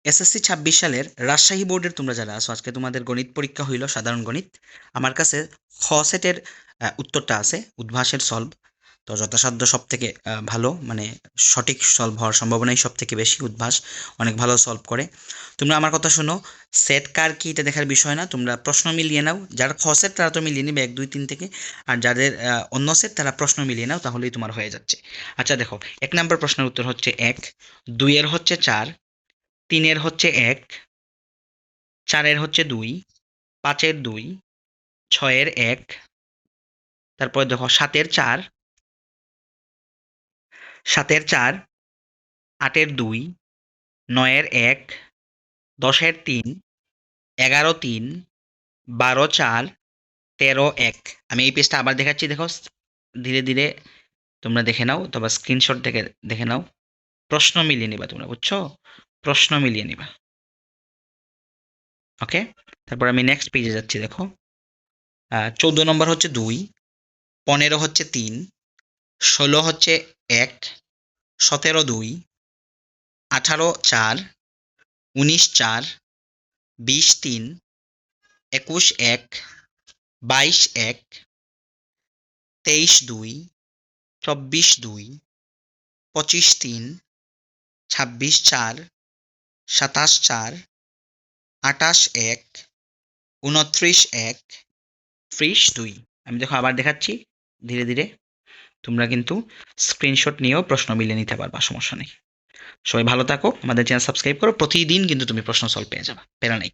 SSC ২৬ সালের রাজশাহী বোর্ডের তোমরা যারা আছো, আজকে তোমাদের গণিত পরীক্ষা হইল, সাধারণ গণিত। আমার কাছে খ সেটের উত্তরটা আছে, উদ্ভাসের সলভ। তো যথাসাধ্য সব থেকে ভালো, মানে সঠিক সলভ হওয়ার সম্ভাবনাই সব থেকে বেশি। উদ্ভাস অনেক ভালো সলভ করে। তোমরা আমার কথা শোনো, সেট কার কি এটা দেখার বিষয় না, তোমরা প্রশ্ন মিলিয়ে নাও। যারা খ সেট তারা তো মিলিয়ে নিবে ১ ২ ৩ থেকে, আর যাদের অন্য সেট তারা প্রশ্ন মিলিয়ে নাও, তাহলেই তোমার হয়ে যাচ্ছে। আচ্ছা দেখো, ১ নম্বর প্রশ্নের উত্তর হচ্ছে ১, ২-এর হচ্ছে ৪, ৩-এর হচ্ছে ১, ৪-এর হচ্ছে ২, ৫-এর ২, ৬-এর ১, তারপরে দেখো ৭-এর ৪, ৭-এর ৪, ৮-এর ২, ৯-এর ১, ১০-এর ৩, ১১-৩, ১২-৪, ১৩-১। আমি এই পেজটা আবার দেখাচ্ছি, দেখো ধীরে ধীরে তোমরা দেখে নাও, তবে স্ক্রিনশট থেকে দেখে নাও। প্রশ্ন মিলিয়ে নিবা তোমরা, বুঝছো? প্রশ্ন মিলিয়ে নিবা। ওকে, তারপর আমি নেক্সট পেজে যাচ্ছি। দেখো ১৪ নম্বর হচ্ছে ২, ১৫ হচ্ছে ৩, ১৬ হচ্ছে ১, ১৭-২, ১৮-৪, ১৯-৪, ২০-৩, ২১-১, ২২-১, ২৩-২, ২৪-২, ২৫-৩, ২৬-৪, ২৭-৪, ২৮-১, ২৯-১, ৩০-২। আমি দেখো আবার দেখাচ্ছি ধীরে ধীরে। তোমরা কিন্তু স্ক্রিনশট নিয়েও প্রশ্ন মিলিয়ে নিতে পারবা, সমস্যা নেই। সবাই ভালো থাকো, আমাদের চ্যানেল সাবস্ক্রাইব করো, প্রতিদিন কিন্তু তুমি প্রশ্ন সলভ পেয়ে যাবে, প্যারা নেই।